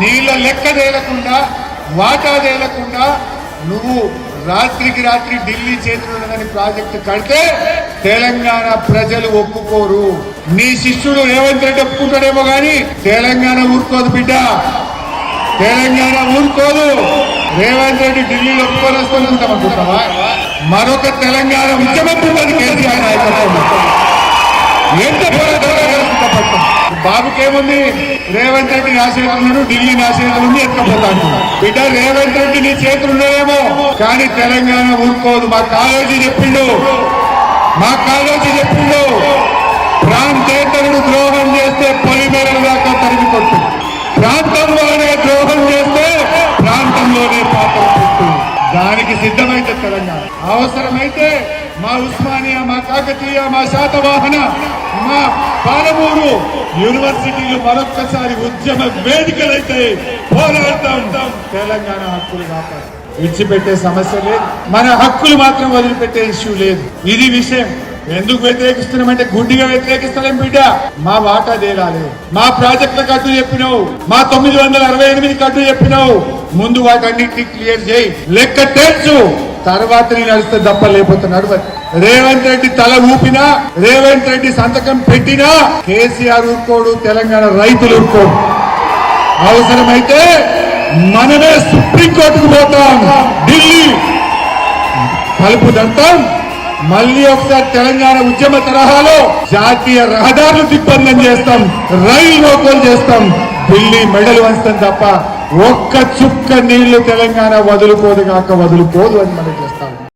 నీళ్ళ లెక్క తేలకుండా వాటా తేలకుండా నువ్వు రాత్రికి రాత్రి ఢిల్లీ చేతులున్నదని ప్రాజెక్టు కడితే తెలంగాణ ప్రజలు ఒప్పుకోరు. నీ శిష్యుడు రేవంత్ రెడ్డి ఒప్పుకుంటాడేమో గాని తెలంగాణ ఊరుకోదు బిడ్డ, తెలంగాణ ఊరుకోదు. రేవంత్ రెడ్డి ఢిల్లీలో ఒప్పుకొని వస్తుంటామనుకుంటావా? మరొక తెలంగాణ ఉద్యమం కేసీఆర్ నాయకత్వం ఎంత బాబుకేముంది? రేవంత్ రెడ్డి నా చేతులు ఉన్నాడు, ఢిల్లీ నా చేతులు ఉంది, ఎత్తుకపోతాను బిడ్డ. రేవంత్ రెడ్డి నీ చేతులు ఉన్నాయేమో కానీ తెలంగాణ ఊరుకోదు. మా కాలేజీ చెప్పిండు, ప్రాంతేతరుడు ద్రోహం చేస్తే పొలిమేరల దాకా తరిమి కొట్టు, ప్రాంతంలోనే ద్రోహం చేస్తే ప్రాంతంలోనే పాత్ర పెట్టు. దానికి సిద్ధమైతే తెలంగాణ. అవసరమైతే మా ఉస్మానియా, మా కాకతీయ, మా శాతవాహన, మా పాలమూరు యూనివర్సిటీలు మరొక్కసారి ఉద్యమ వేదికలైతే పోరాడతాం. తెలంగాణ హక్కులు కాపాడు, విడిచిపెట్టే సమస్య లేదు. మన హక్కులు మాత్రం వదిలిపెట్టే ఇష్యూ లేదు. ఇది విషయం. ఎందుకు వ్యతిరేకిస్తున్నామంటే గుడ్డిగా వ్యతిరేకిస్తలేం బిడ్డ. మా వాటా తేలాలి. మా ప్రాజెక్టుల కట్టు చెప్పినావు, మా 968 కట్టు చెప్పినావు. ముందు వాటన్నింటినీ క్లియర్ చేయి, లెక్క తెలుసు, తర్వాత నేను నడిస్తే దప్ప లేకపోతే నడవదు. రేవంత్ రెడ్డి తల ఊపినా, రేవంత్ రెడ్డి సంతకం పెట్టినా కేసీఆర్ ఊరుకోడు, తెలంగాణ రైతులు ఊరుకోడు. అవసరమైతే మనమే సుప్రీంకోర్టుకు పోతాం, ఢిల్లీ కలుపు దంతాం. మళ్ళీ ఒకసారి తెలంగాణ ఉద్యమ తరహాలో జాతీయ రహదారులు దిగ్బంధం చేస్తాం, రైలు రోకోలు చేస్తాం, ఢిల్లీ మెడలు వంచుతాం తప్ప ఒక్క చుక్క నీళ్లు తెలంగాణ వదులుకోదు కాక వదులుకోదు అని మనం చేస్తాం.